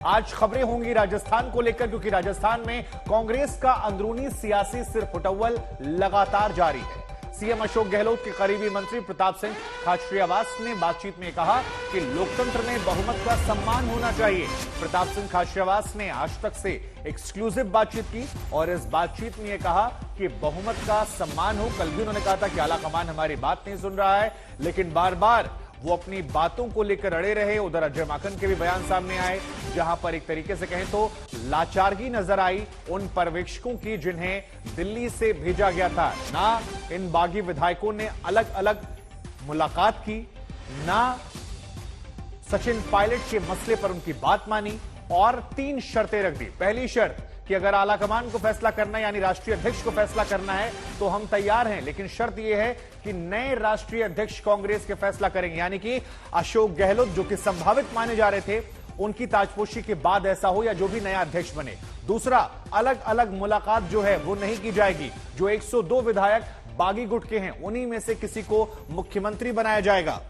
आज खबरें होंगी राजस्थान को लेकर, क्योंकि राजस्थान में कांग्रेस का अंदरूनी सियासी सिरफुटौल लगातार जारी है। सीएम अशोक गहलोत के करीबी मंत्री प्रताप सिंह खाचरियावास ने बातचीत में कहा कि लोकतंत्र में बहुमत का सम्मान होना चाहिए। प्रताप सिंह खाचरियावास ने आज तक से एक्सक्लूसिव बातचीत की और इस बातचीत में यह कहा कि बहुमत का सम्मान हो। कल भी उन्होंने कहा था कि आलाकमान हमारी बात नहीं सुन रहा है, लेकिन बार बार वो अपनी बातों को लेकर अड़े रहे। उधर अजय माकन के भी बयान सामने आए, जहां पर एक तरीके से कहें तो लाचारगी नजर आई उन पर्यवेक्षकों की जिन्हें दिल्ली से भेजा गया था। ना इन बागी विधायकों ने अलग अलग मुलाकात की, ना सचिन पायलट के मसले पर उनकी बात मानी और 3 शर्तें रख दी। पहली शर्त कि अगर आलाकमान को फैसला करना है, यानी राष्ट्रीय अध्यक्ष को फैसला करना है, तो हम तैयार हैं, लेकिन शर्त यह है कि नए राष्ट्रीय अध्यक्ष कांग्रेस के फैसला करेंगे, यानी कि अशोक गहलोत जो कि संभावित माने जा रहे थे, उनकी ताजपोशी के बाद ऐसा हो या जो भी नया अध्यक्ष बने। दूसरा, अलग अलग मुलाकात जो है वो नहीं की जाएगी। जो 102 विधायक बागी गुट के हैं, उन्हीं में से किसी को मुख्यमंत्री बनाया जाएगा।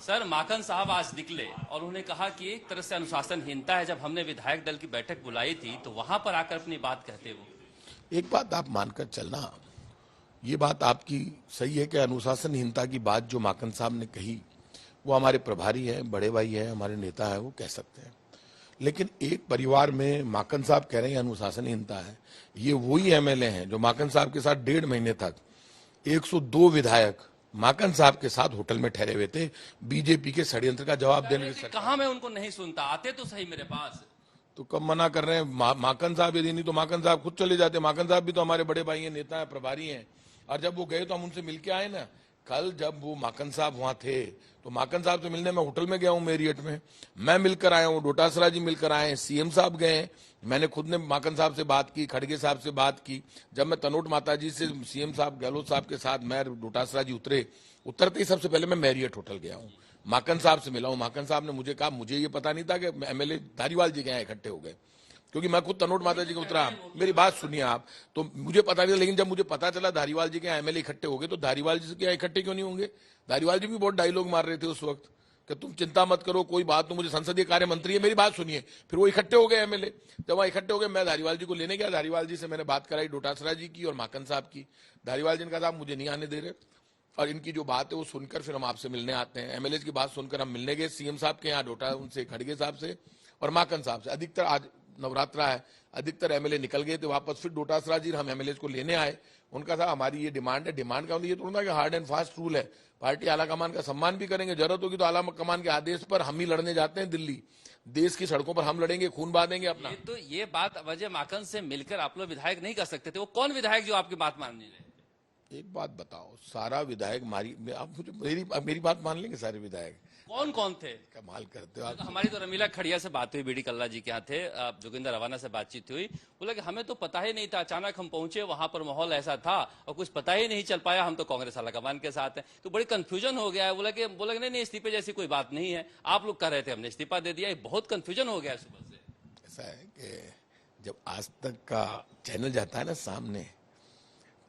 सर, माकन साहब आज निकले और उन्होंने कहा कि एक तरह से अनुशासनहीनता है। जब हमने विधायक दल की बैठक बुलाई थी तो वहां पर आकर अपनी बात कहते वो। एक बात आप मानकर चलना, ये बात आपकी सही है कि अनुशासनहीनता की बात जो माकन साहब ने कही वो हमारे प्रभारी हैं, बड़े भाई हैं, हमारे नेता हैं, वो कह सकते हैं। लेकिन एक परिवार में माकन साहब कह रहे हैं अनुशासनहीनता है, ये वही एमएलए हैं जो माकन साहब के साथ 1.5 महीने तक 102 विधायक माकन साहब के साथ होटल में ठहरे हुए थे, बीजेपी के षड्यंत्र का जवाब देने के। कहा मैं उनको नहीं सुनता, आते तो सही मेरे पास। तो कब मना कर रहे हैं? माकन साहब यदि नहीं तो माकन साहब खुद चले जाते। माकन साहब भी तो हमारे बड़े भाई हैं, नेता हैं, प्रभारी हैं। और जब वो गए तो हम उनसे मिलके आए ना। कल जब वो माकन साहब वहां थे तो माकन साहब से मिलने मैं होटल में गया हूं, मेरियट में मैं मिलकर आया हूं, डोटासरा जी मिलकर आए हैं, सीएम साहब गए, मैंने खुद ने माकन साहब से बात की, खड़गे साहब से बात की। जब मैं तनोट माता जी से सीएम साहब गहलोत साहब के साथ मैं डोटासरा जी उतरते ही सबसे पहले मैं मैरियट होटल गया हूं, माकन साहब से मिला हूं। माकन साहब ने मुझे कहा, मुझे ये पता नहीं था कि एमएलए धारीवाल जी के यहाँ इकट्ठे हो गए, क्योंकि मैं खुद तनोट माता जी को उतरा। मेरी बात सुनिए आप, तो मुझे पता नहीं, लेकिन जब मुझे पता चला धारीवाल जी के यहाँ एमएलए इकट्ठे हो गए, तो धारीवाल जी के यहाँ इकट्ठे क्यों नहीं होंगे? धारीवाल जी भी बहुत डायलॉग मार रहे थे उस वक्त कि तुम चिंता मत करो, कोई बात नहीं, मुझे संसदीय कार्य मंत्री है, मेरी बात सुनिए। फिर वो इकट्ठे हो गए एमएलए। जब वहां इकट्ठे हो गए, मैं धारीवाल जी को लेने गया, धारीवाल जी से मैंने बात कराई, डोटासरा जी की और माकन साहब की। धारीवाल जी ने कहा साहब मुझे नहीं आने दे रहे, और इनकी जो बात है वो सुनकर फिर हम आपसे मिलने आते हैं। एमएलए की बात सुनकर हम मिलने गए सीएम साहब के यहाँ, डोटा उनसे, खड़गे साहब से और माकन साहब से। अधिकतर आज नवरात्रा है, अधिकतर एमएलए निकल गए थे वापस। फिर डोटासरा जी हम एमएलए को लेने आए, उनका था हमारी ये डिमांड है। डिमांड का मतलब ये थोड़ा कि हार्ड एंड फास्ट रूल है, पार्टी आलाकमान का सम्मान भी करेंगे, जरूरत होगी तो आलाकमान के आदेश पर हम ही लड़ने जाते हैं दिल्ली, देश की सड़कों पर हम लड़ेंगे, खून बहाएंगे अपना। तो ये बात अजय माकन से मिलकर आप लोग विधायक नहीं कर सकते थे? वो कौन विधायक जो आपकी बात मान नहीं रहे? एक बात बताओ, सारा विधायक आप मुझे मेरी बात मान लेंगे? सारे विधायक कौन कौन थे? कमाल करते हो आप। हमारी तो रमीला खड़िया से बात हुई, बीडी कल्ला जी के यहाँ थे, जोगिंदर रवाना से बातचीत हुई। बोला कि हमें तो पता ही नहीं था, अचानक हम पहुंचे, वहां पर माहौल ऐसा था और कुछ पता ही नहीं चल पाया, हम तो कांग्रेस आलाकमान के साथ हैं, तो बड़ी कंफ्यूजन हो गया है। बोला कि नहीं इस्तीफे जैसी कोई बात नहीं है, आप लोग कह रहे थे हमने इस्तीफा दे दिया, बहुत कंफ्यूजन हो गया है सुबह से। ऐसा है कि जब आज तक का चैनल जाता है ना सामने,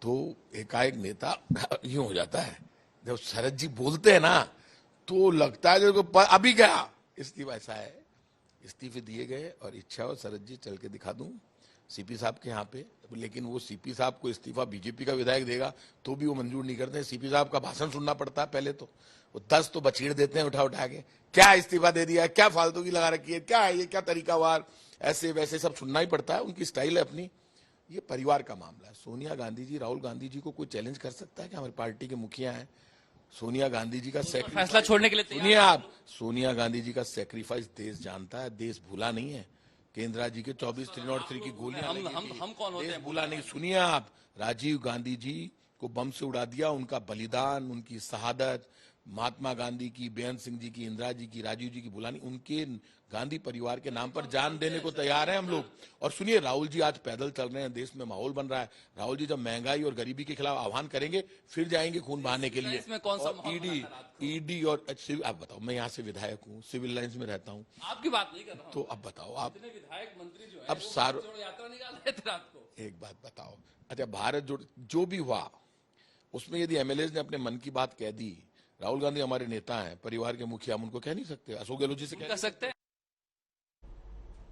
तो एकाएक नेता यूं हो जाता है। जब शरद जी बोलते हैं ना तो लगता है अभी गया इस्तीफा। ऐसा है, इस्तीफे दिए गए और इच्छा हो शरद जी चल के दिखा दूं सीपी साहब के यहाँ पे, लेकिन वो सीपी साहब को इस्तीफा बीजेपी का विधायक देगा तो भी वो मंजूर नहीं करते। सीपी साहब का भाषण सुनना पड़ता है पहले, तो वो 10 तो बचीड़ देते हैं उठा उठा के, क्या इस्तीफा दे दिया है, क्या फालतू की लगा रखी है, क्या है ये, क्या तरीकावार, ऐसे वैसे सब सुनना ही पड़ता है, उनकी स्टाइल है अपनी। ये परिवार का मामला है। सोनिया गांधी जी, राहुल गांधी जी को कोई चैलेंज कर सकता है कि हमारी पार्टी के मुखिया हैं? सोनिया गांधी जी का फैसला छोड़ने के लिए सुनिए आप, सोनिया गांधी जी का सेक्रीफाइस देश जानता है, देश भूला नहीं है। केंद्रा जी के 24 303 की गोलियां हम कौन होते हैं? भूला नहीं। सुनिए आप, राजीव गांधी जी को बम से उड़ा दिया, उनका बलिदान, उनकी शहादत, महात्मा गांधी की, बेअंत सिंह जी की, इंदिरा जी की, राजीव जी की भूला नहीं। उनके गांधी परिवार के नाम पर जान देने को तैयार हैं हम लोग। और सुनिए, राहुल जी आज पैदल चल रहे हैं, देश में माहौल बन रहा है। राहुल जी जब महंगाई और गरीबी के खिलाफ आह्वान करेंगे फिर जाएंगे खून बहाने के लिए। इसमें कौन सा ईडी और आप बताओ, मैं यहाँ से विधायक हूँ, सिविल लाइन्स में रहता हूँ, आपकी बात नहीं कर रहा हूं। तो अब बताओ आप, विधायक मंत्री जो है अब सारो यात्रा निकाल रहे थे रात को। एक बात बताओ, अच्छा, भारत जो भी हुआ उसमें यदि एमएलए ने अपने मन की बात कह दी, राहुल गांधी हमारे नेता हैं, परिवार के मुखिया, हम उनको कह नहीं सकते? अशोक गहलोत जी से कह सकते हैं।